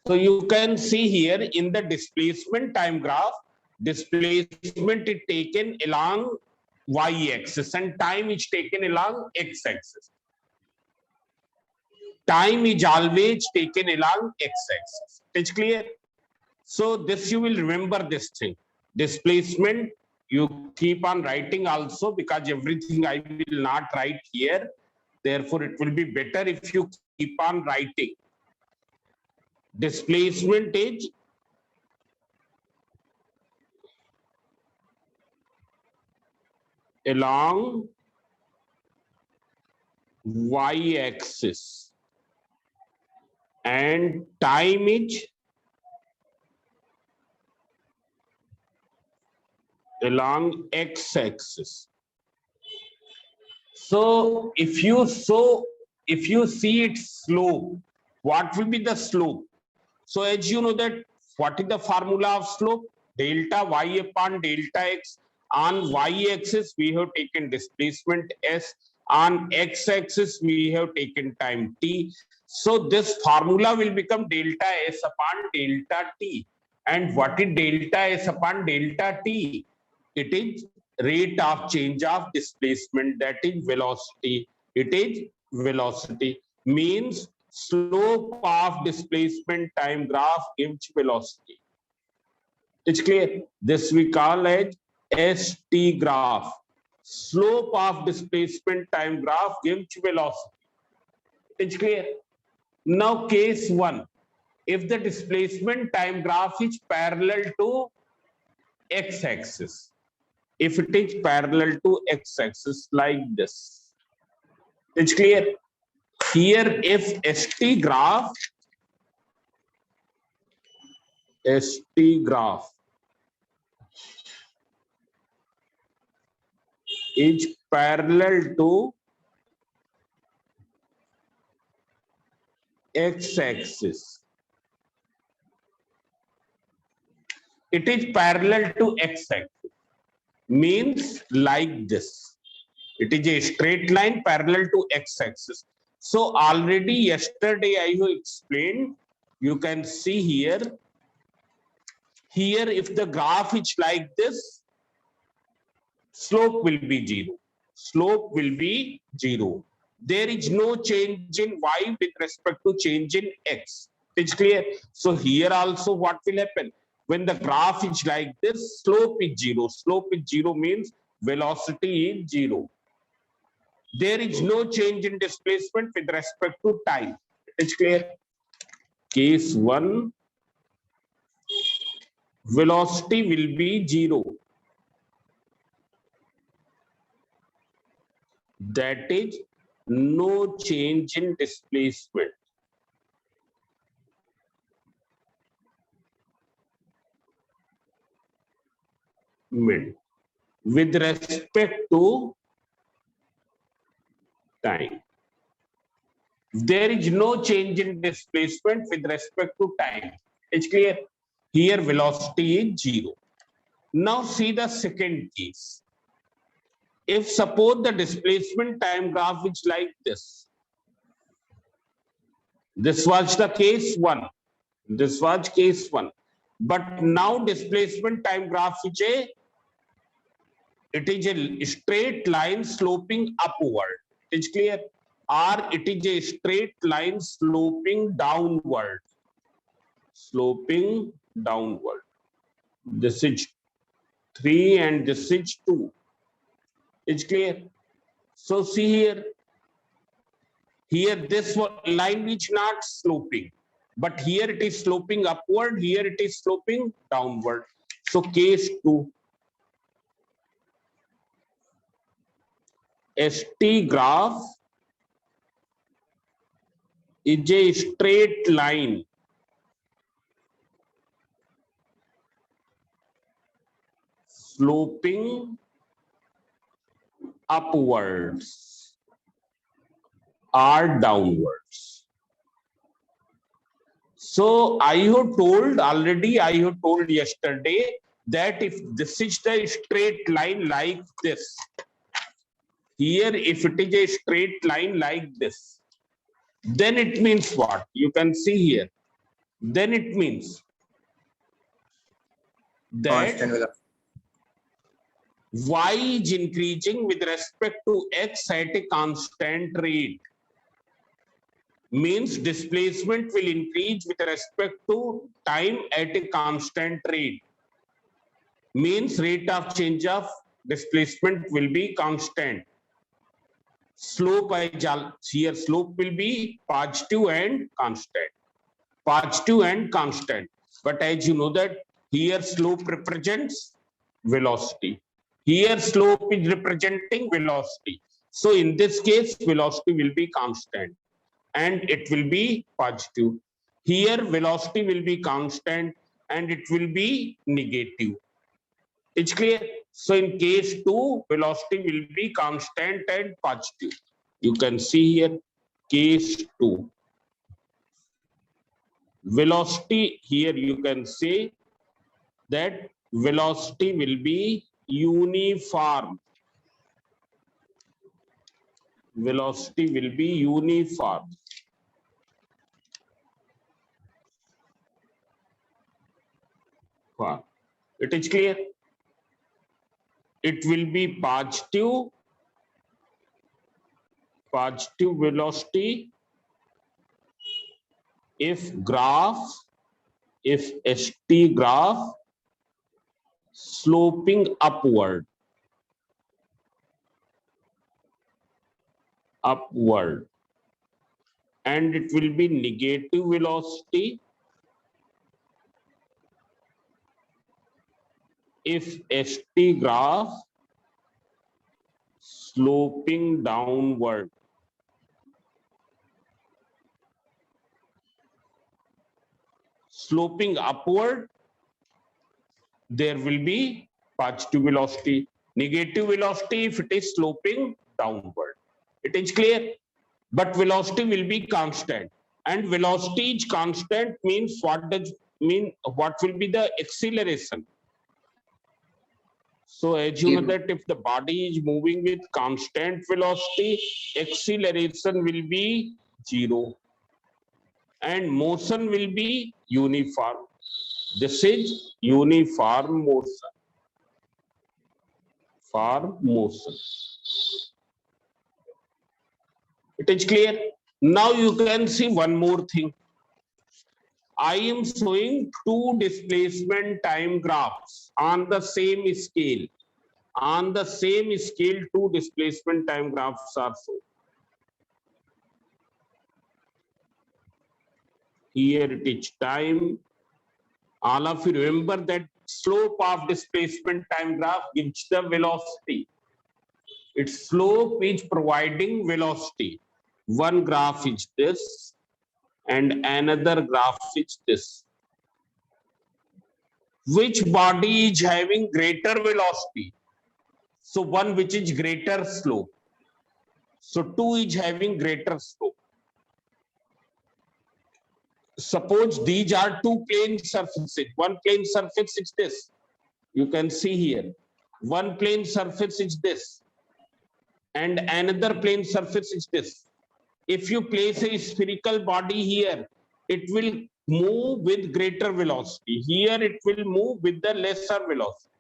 So you can see here in the displacement time graph, displacement is taken along y-axis and time is taken along x-axis. Time is always taken along x-axis. It's clear? So this you will remember this thing. Displacement, you keep on writing also because everything I will not write here. Therefore, it will be better if you keep on writing. Displacement is along y-axis and time is along x-axis. So if you see its slope, what will be the slope? So as you know that what is the formula of slope? Delta y upon delta x. On y-axis we have taken displacement s. On x-axis we have taken time t. So this formula will become delta s upon delta t. And what is delta s upon delta t? It is rate of change of displacement, that is velocity. It is velocity, means slope of displacement time graph gives velocity. It's clear? This we call as ST graph. Slope of displacement time graph gives velocity. It's clear? Now case 1. If the displacement time graph is parallel to x-axis, if it is parallel to x-axis like this, it's clear? Here if ST graph is parallel to x-axis. It is parallel to x-axis, means like this. It is a straight line parallel to x-axis. So already yesterday I have explained, you can see here if the graph is like this, slope will be 0. Slope will be 0. There is no change in y with respect to change in x. It's clear? So here also what will happen? When the graph is like this, slope is 0. Slope is 0 means velocity is 0. There is no change in displacement with respect to time. It's clear? Case 1, velocity will be 0. That is no change in displacement. With respect to time. There is no change in displacement with respect to time. It's clear? Here velocity is 0. Now see the second case. If suppose the displacement time graph is like this. This was the case 1. This was case 1. But now displacement time graph is a straight line sloping upward. It's clear? Or it is a straight line sloping downward. Sloping downward. This is 3 and this is 2. It's clear? So see here. Here this line is not sloping, but here it is sloping upward, here it is sloping downward. So case 2. ST graph is a straight line sloping upwards or downwards. So I have told already, I have told yesterday that if this is the straight line like this, here if it is a straight line like this, then it means what? You can see here. then it means that Constant velocity. y is increasing with respect to x at a constant rate. Means displacement will increase with respect to time at a constant rate. Means rate of change of displacement will be constant. Slope here slope will be positive and constant. Positive and constant. But as you know that here slope represents velocity. Here slope is representing velocity. So in this case, velocity will be constant and it will be positive. Here velocity will be constant and it will be negative. It's clear? So in case 2, velocity will be constant and positive. You can see here case 2. Velocity here you can say that velocity will be uniform. Velocity will be uniform. It is clear? It will be positive velocity if ST graph sloping upward, and it will be negative velocity if ST graph sloping downward. Sloping upward, there will be positive velocity. Negative velocity if it is sloping downward. It is clear? But velocity will be constant. And velocity is constant means what does mean? What will be the acceleration? So as you know that if the body is moving with constant velocity, acceleration will be 0 and motion will be uniform. This is uniform motion. For motion. It is clear? Now you can see one more thing. I am showing 2 displacement time graphs on the same scale. On the same scale, 2 displacement time graphs are shown. Here it is time. All of you remember that slope of displacement time graph gives the velocity. Its slope is providing velocity. One graph is this and another graph is this. Which body is having greater velocity? So one which is greater slope. So 2 is having greater slope. Suppose these are 2 plane surfaces. One plane surface is this. You can see here. One plane surface is this. And another plane surface is this. If you place a spherical body here, it will move with greater velocity. Here it will move with the lesser velocity.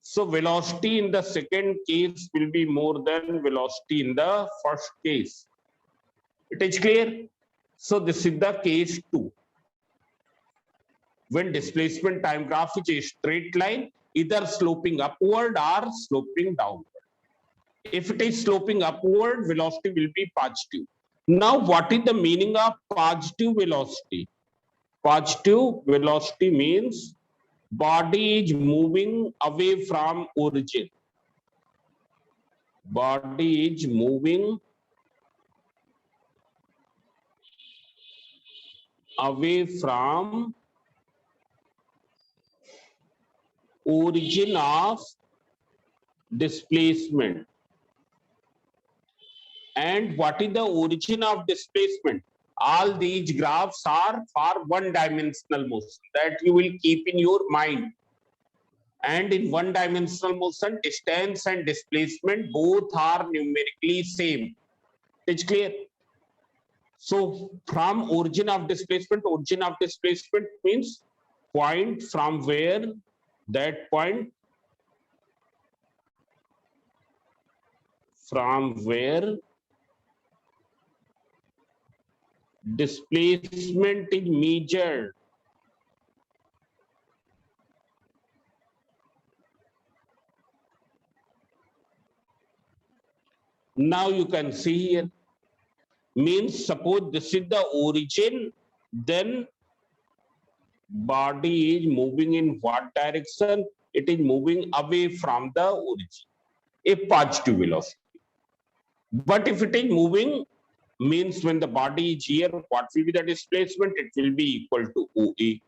So velocity in the second case will be more than velocity in the first case. It is clear? So this is the case 2. When displacement time graph is a straight line, either sloping upward or sloping downward. If it is sloping upward, velocity will be positive. Now, what is the meaning of positive velocity? Positive velocity means body is moving away from origin. Body is moving away from origin of displacement. And what is the origin of displacement? All these graphs are for one-dimensional motion that you will keep in your mind. And in one-dimensional motion, distance and displacement both are numerically same. It's clear? So from origin of displacement means point from where that point, from where displacement is measured. Now you can see here, means suppose this is the origin, then body is moving in what direction? It is moving away from the origin, a positive velocity. But if it is moving, means when the body is here, what will be the displacement? It will be equal to OA.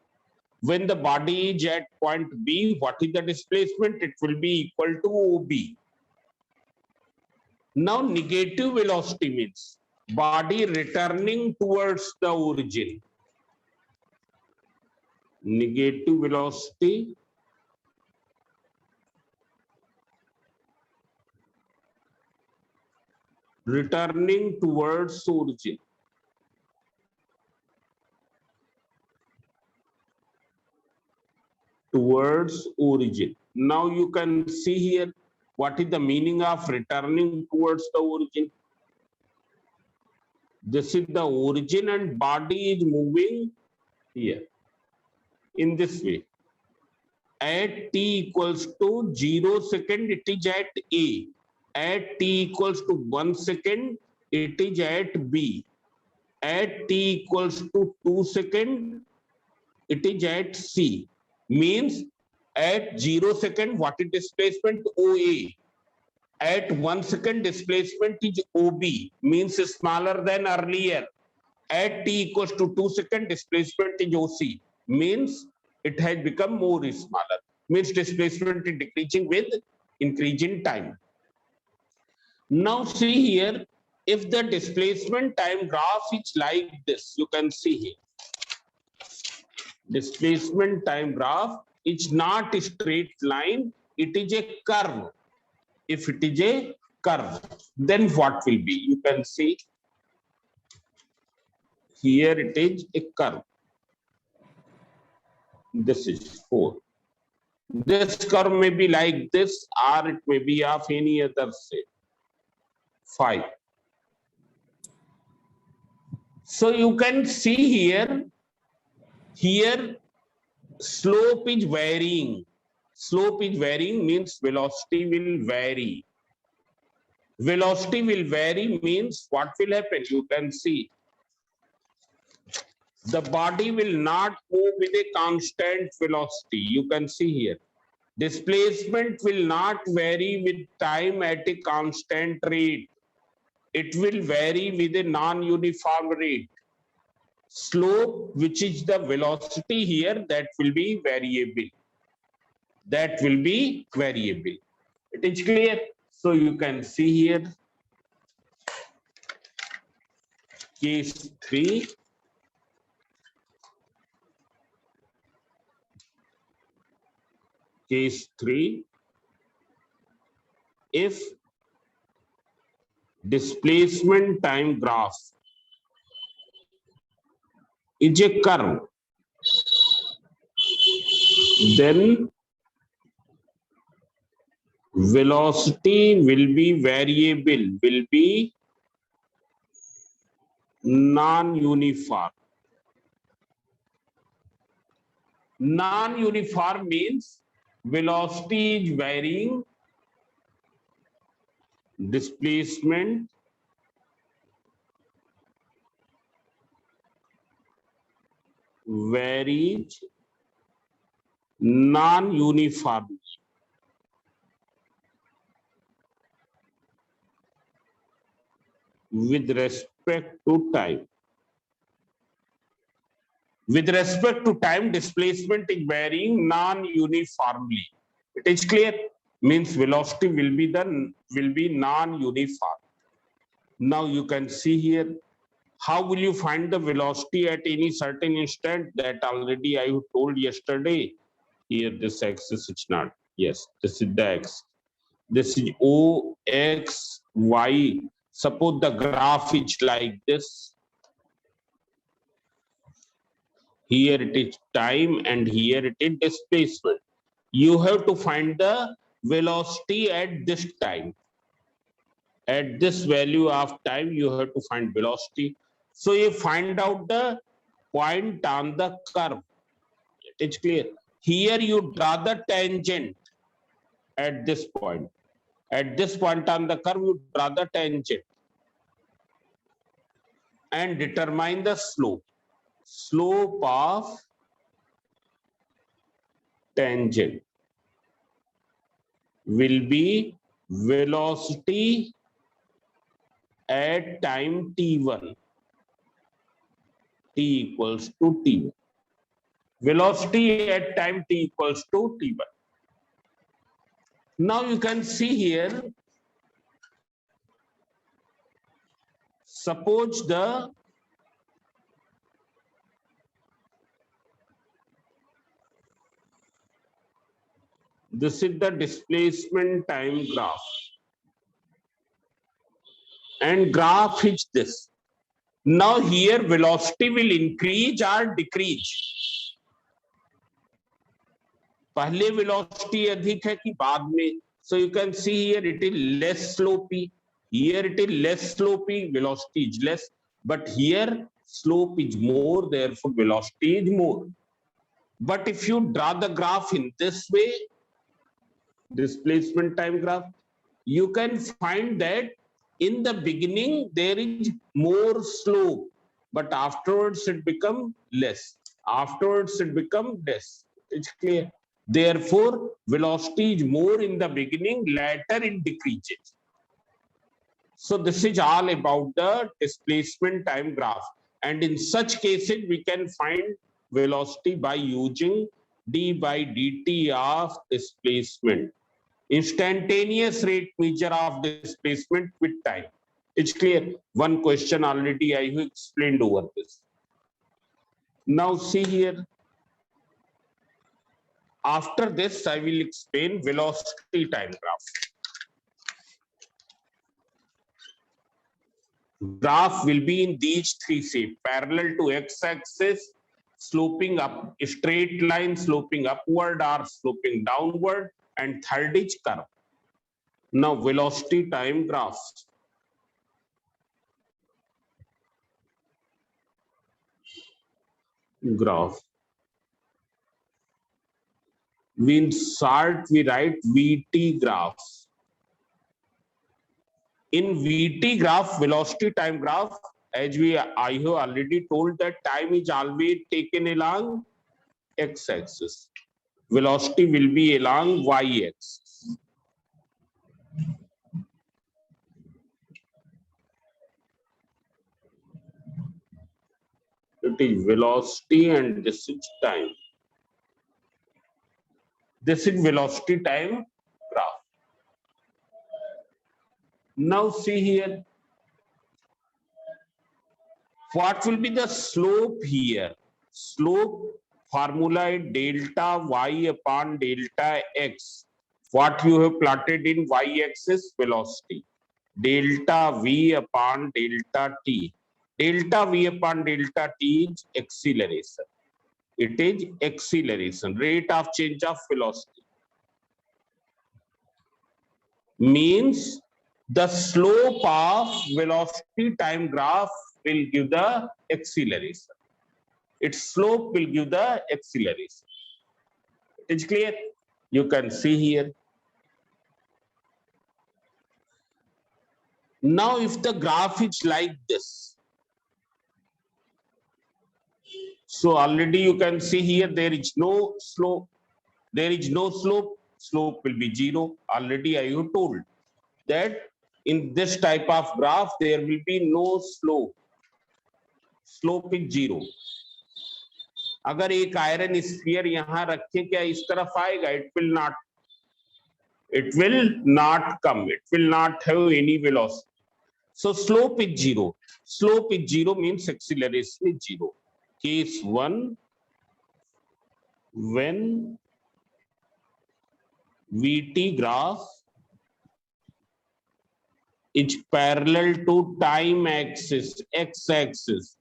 When the body is at point B, what is the displacement? It will be equal to OB. Now negative velocity means body returning towards the origin. Negative velocity returning towards origin. Towards origin. Now you can see here what is the meaning of returning towards the origin. This is the origin and body is moving here in this way. At t equals to 0 second, it is at A. At t equals to 1 second, it is at B. At t equals to 2 second, it is at C. Means at 0 second, what is displacement? OA. At 1 second, displacement is OB, means smaller than earlier. At t equals to 2 second, displacement is OC, means it has become more smaller. Means displacement is decreasing with increasing time. Now see here, if the displacement time graph is like this, you can see here. Displacement time graph is not a straight line, it is a curve. If it is a curve, then what will be? You can see here it is a curve. This is 4. This curve may be like this, or it may be of any other shape. 5. So you can see here, slope is varying. Slope is varying means velocity will vary. Velocity will vary means what will happen? You can see the body will not move with a constant velocity. You can see here. Displacement will not vary with time at a constant rate. It will vary with a non-uniform rate. Slope, which is the velocity here, that will be variable. That will be variable. It is clear? So you can see here, case 3. Case 3, if displacement time graph is a curve, then velocity will be variable, will be non-uniform. Non-uniform means velocity is varying, displacement varies non-uniformly. With respect to time. With respect to time, displacement is varying non-uniformly. It is clear? Means velocity will be non-uniform. Now you can see here, how will you find the velocity at any certain instant? That already I told yesterday. Here this axis is not. Yes, this is the x. This is O, X, Y. Suppose the graph is like this. Here it is time and here it is displacement. You have to find the velocity at this time. At this value of time, you have to find velocity. So you find out the point on the curve. It's clear. Here you draw the tangent at this point. At this point on the curve, you draw the tangent and determine the slope. Slope of tangent will be velocity at time t1. T equals to t1. Velocity at time t equals to t1. Now you can see here, suppose this is the displacement time graph, and graph is this. Now here velocity will increase or decrease. पहले velocity अधिक है कि बाद में? So you can see here it is less slopey. Here it is less slopey, velocity is less. But here slope is more, therefore velocity is more. But if you draw the graph in this way, displacement time graph, you can find that in the beginning there is more slope, but afterwards it become less. Afterwards it become less. It's clear. Therefore, velocity is more in the beginning, later it decreases. So this is all about the displacement time graph. And in such cases, we can find velocity by using d by dt of displacement. Instantaneous rate measure of displacement with time. It's clear. One question already I have explained over this. Now see here. After this, I will explain velocity time graph. Graph will be in these three shapes: parallel to x-axis, sloping up, straight line sloping upward or sloping downward, and third is curve. Now velocity time graph. Graph. In short, we write VT graph. In VT graph, velocity time graph, as I have already told that time is always taken along x-axis. Velocity will be along y-axis. It is velocity and this is time. This is velocity time graph. Now see here. What will be the slope here? Slope formula is delta y upon delta x. What you have plotted in y-axis, velocity. Delta v upon delta t. Delta v upon delta t is acceleration. It is acceleration, rate of change of velocity. Means the slope of velocity time graph will give the acceleration. Its slope will give the acceleration. It is clear? You can see here. Now, if the graph is like this, so already you can see here there is no slope. There is no slope. Slope will be zero. Already I have told that in this type of graph there will be no slope. Slope is zero. अगर एक iron sphere यहां रखें, क्या इस तरफ आएगा? It will not. It will not come. It will not have any velocity. So slope is zero. Slope is zero means acceleration is zero. Case 1, when VT graph is parallel to time axis, x-axis,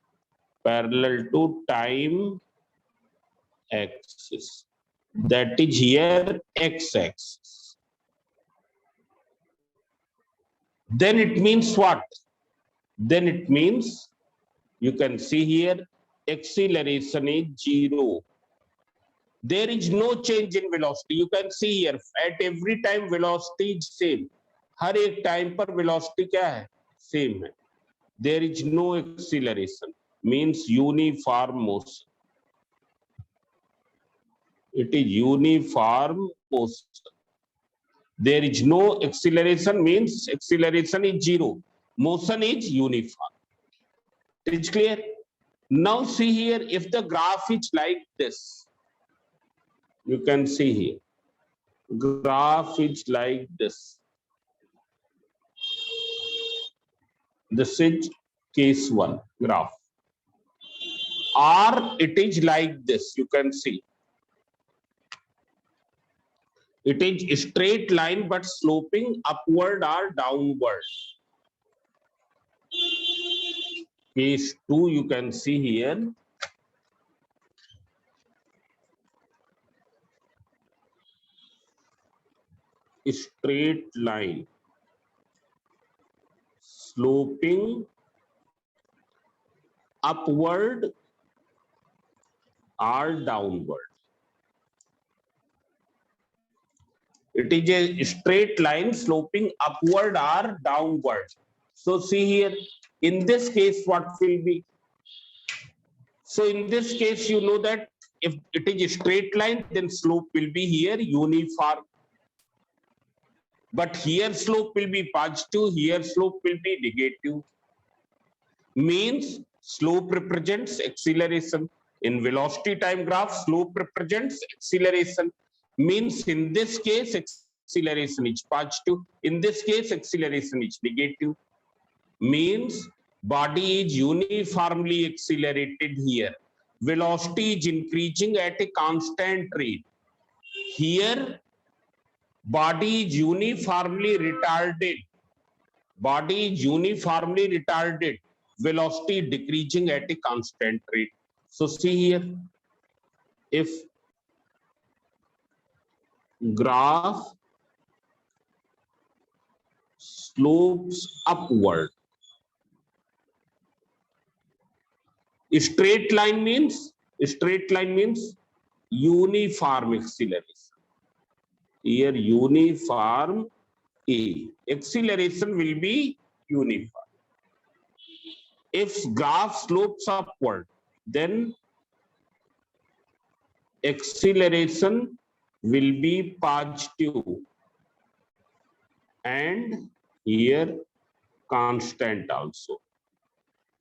parallel to time axis. That is here x-axis. Then it means what? Then it means you can see here acceleration is 0. There is no change in velocity. You can see here at every time velocity is same. हर एक time पर velocity क्या है? Same है. There is no acceleration. Means uniform motion. It is uniform motion. There is no acceleration, means acceleration is 0. Motion is uniform. It is clear? Now see here, if the graph is like this, you can see here, graph is like this. This is case 1 graph. Or it is like this, you can see. It is a straight line but sloping upward or downward. Case 2, you can see here. A straight line sloping upward or downward. It is a straight line sloping upward or downward. So see here, in this case, what will be? So in this case, you know that if it is a straight line, then slope will be here uniform. But here slope will be positive, here slope will be negative. Means slope represents acceleration. In velocity time graph, slope represents acceleration. Means in this case, acceleration is positive. In this case, acceleration is negative. Means body is uniformly accelerated here. Velocity is increasing at a constant rate. Here, body is uniformly retarded. Body is uniformly retarded. Velocity decreasing at a constant rate. So see here, if graph slopes upward, straight line means uniform acceleration. Here uniform A. Acceleration will be uniform. If graph slopes upward, then acceleration will be positive and here constant also.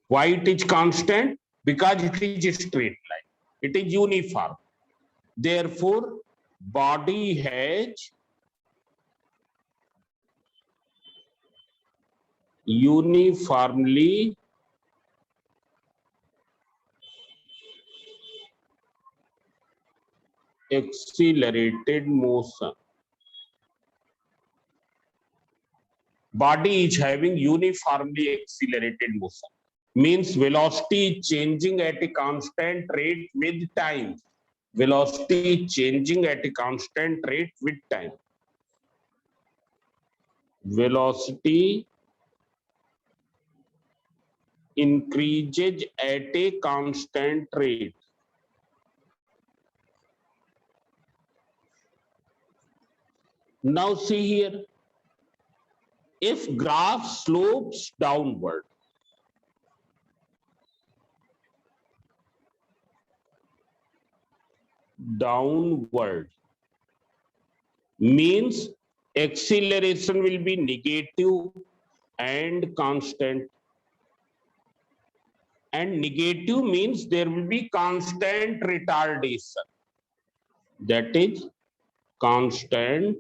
Why it is constant? Because it is a straight line. It is uniform. Therefore, body has uniformly accelerated motion. Body is having uniformly accelerated motion. Means velocity is changing at a constant rate with time. Velocity is changing at a constant rate with time. Velocity increases at a constant rate. Now see here, if graph slopes downward, means acceleration will be negative and constant. And negative means there will be constant retardation. That is constant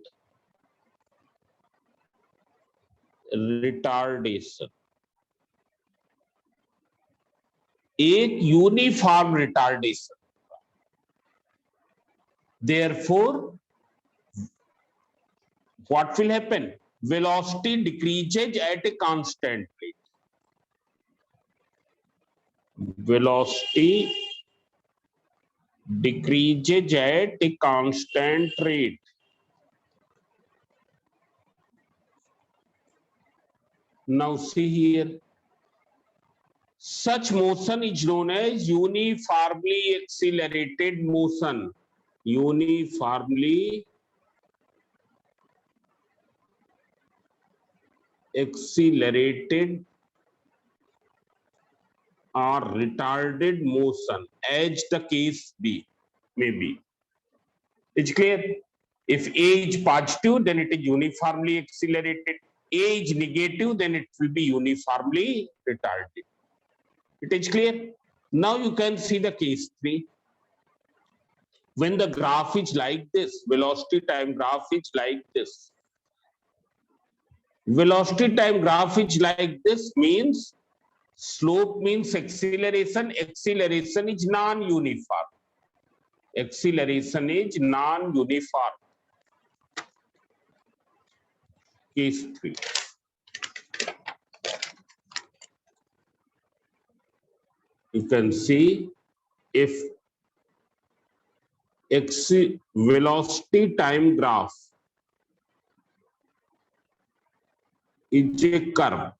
retardation. एक uniform retardation. Therefore, what will happen? Velocity decreases at a constant rate. Velocity decreases at a constant rate. Now see here, such motion is known as uniformly accelerated motion. Uniformly accelerated or retarded motion, as the case be, may be. It's clear? If A is positive, then it is uniformly accelerated. A is negative, then it will be uniformly retarded. It is clear? Now you can see the case 3. When the graph is like this, velocity time graph is like this. Velocity time graph is like this means slope means acceleration. Acceleration is non-uniform. Acceleration is non-uniform. Case 3. You can see if velocity time graph is a curve,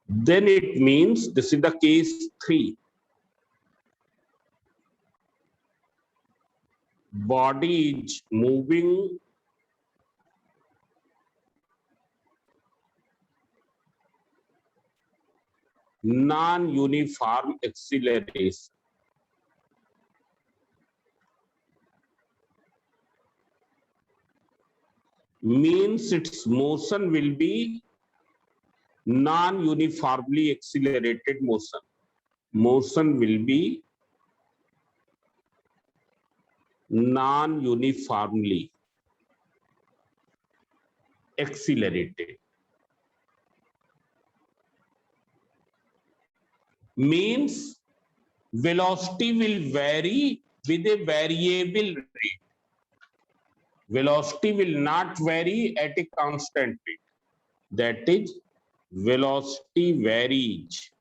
then it means this is the case 3. Body is moving non-uniform acceleration. Means its motion will be non-uniformly accelerated motion. Motion will be non-uniformly accelerated. Means velocity will vary with a variable rate. Velocity will not vary at a constant rate. That is, velocity varies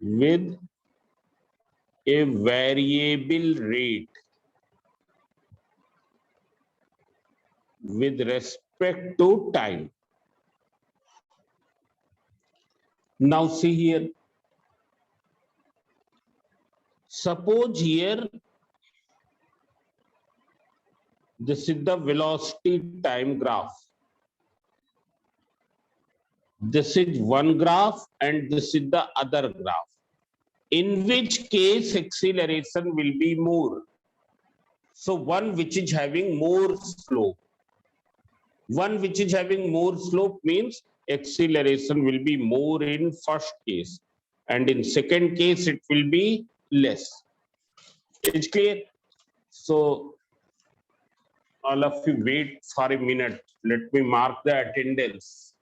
with a variable rate with respect to time. Now see here, suppose here this is the velocity time graph. This is one graph and this is the other graph. In which case acceleration will be more. So one which is having more slope. One which is having more slope means acceleration will be more in first case, and in second case it will be less. It's clear? So all of you wait for a minute. Let me mark the attendance.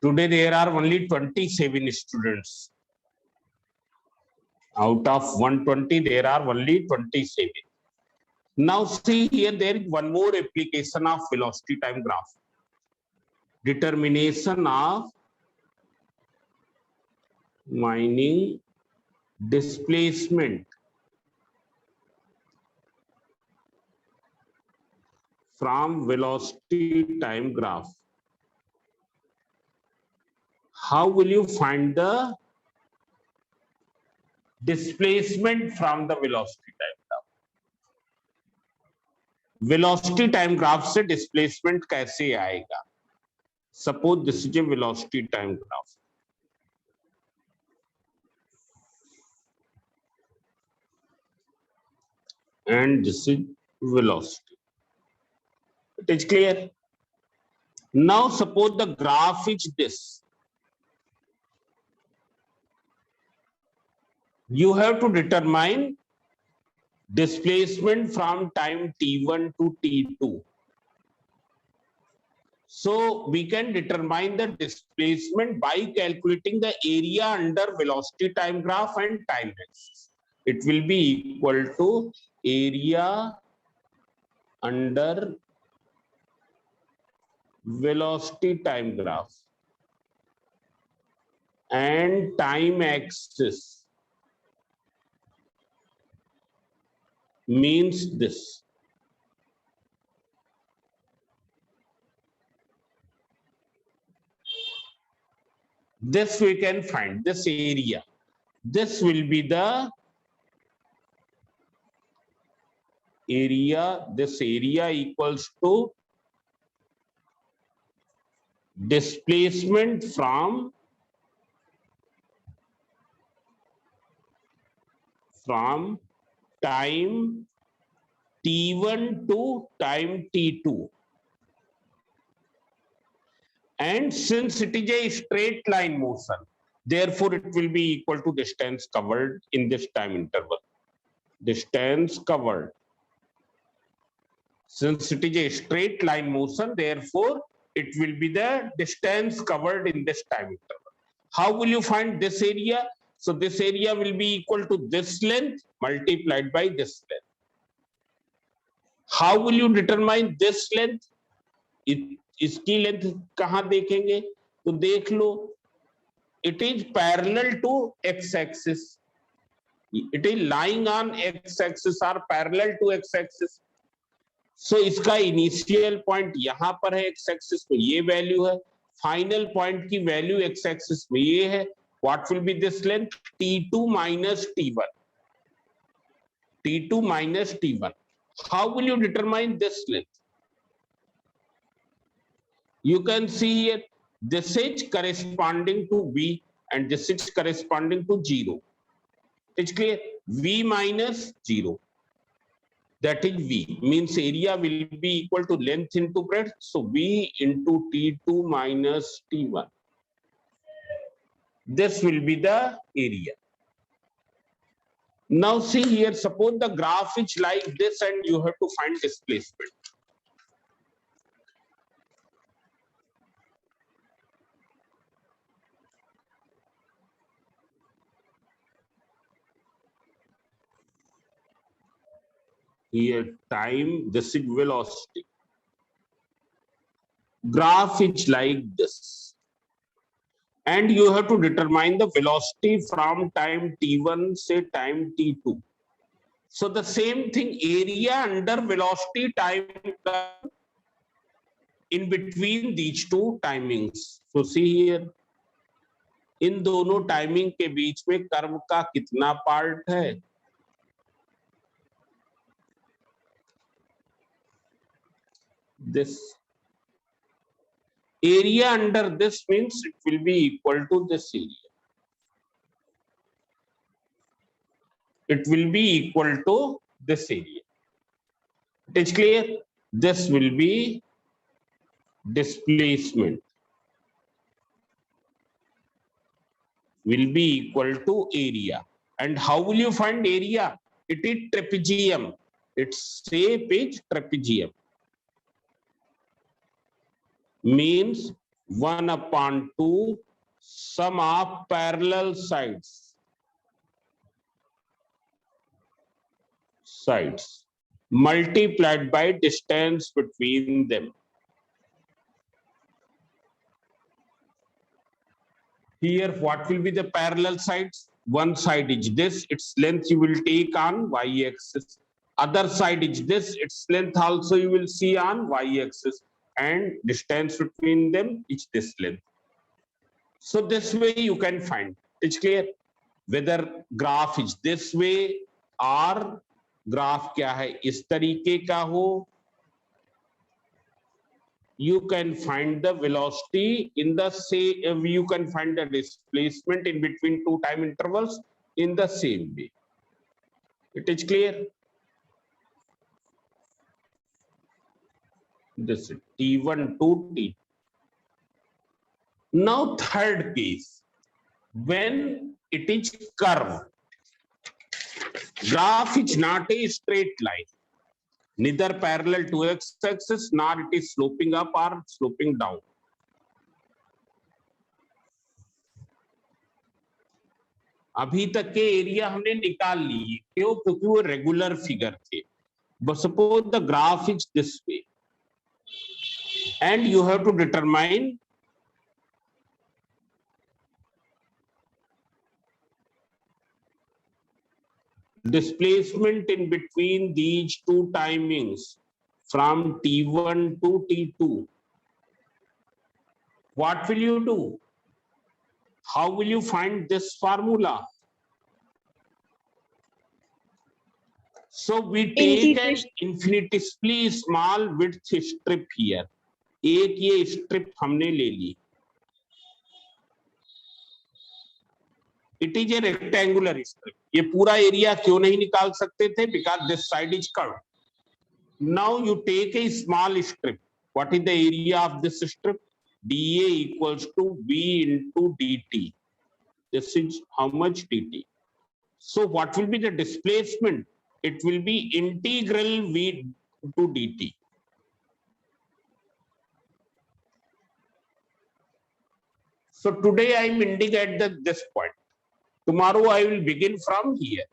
Today there are only 27 students. Out of 120, there are only 27. Now see here, there is one more application of velocity time graph. Determination of mining displacement from velocity time graph. How will you find the displacement from the velocity time graph? Velocity time graph से displacement कैसे आएगा? Suppose this is a velocity time graph. and this is velocity. It is clear. Now suppose the graph is this. You have to determine displacement from time t1 to t2. So we can determine the displacement by calculating the area under velocity time graph and time axis. It will be equal to area under velocity time graph and time axis means this. This we can find, this area. This will be the area. This area equals to displacement from time t1 to time t2. And since it is a straight line motion, therefore it will be equal to distance covered in this time interval. Distance covered. Since it is a straight line motion, therefore it will be the distance covered in this time interval. How will you find this area? So this area will be equal to this length multiplied by this length. How will you determine this length? इसकी length कहां देखेंगे? तो देख लो, it is parallel to x-axis. It is lying on x-axis or parallel to x-axis. So इसका initial point यहां पर है x-axis पे, ये वैल्यू है. फाइनल पॉइंट की वैल्यू x-axis में ये है. What will be this length? T2 minus T1. T2 minus T1. How will you determine this length? You can see here, this is corresponding to V and this is corresponding to 0. It's clear? V minus 0. That is V. Means area will be equal to length into breadth. So V into T2 minus T1. This will be the area. Now see here, suppose the graph is like this and you have to find displacement. Here time, this is velocity. Graph is like this. And you have to determine the velocity from time t1 say time t2. So the same thing, area under velocity time in between these two timings. So see here, इन दोनों timing के बीच में curve का कितना part है? This area under this means it will be equal to this area. It will be equal to this area. It is clear? This will be displacement. Will be equal to area. And how will you find area? It is trapezium. Its shape is trapezium. Means 1/2 sum of parallel sides multiplied by distance between them. Here what will be the parallel sides? One side is this, its length you will take on y-axis. Other side is this, its length also you will see on y-axis. And distance between them is this length. So this way you can find. It's clear? Whether graph is this way or graph क्या है इस तरीके का हो, you can find the velocity in the same, you can find the displacement in between two time intervals in the same way. It is clear? This is T1 to T. Now third case, when it is curve, graph is not a straight line, neither parallel to x-axis nor it is sloping up or sloping down. अभी तक के area हमने निकाल लिए, क्यों? क्योंकि वो regular figure थे. But suppose the graph is this way, and you have to determine displacement in between these two timings from T1 to T2. What will you do? How will you find this formula? So we take an infinitesimally small width strip here. एक ये strip हमने ले ली. It is a rectangular strip. ये पूरा area क्यों नहीं निकाल सकते थे? Because this side is curved. Now you take a small strip. What is the area of this strip? dA equals to V into dt. This is how much dt. So what will be the displacement? It will be integral V to dt. So today I am ending at this point. Tomorrow I will begin from here.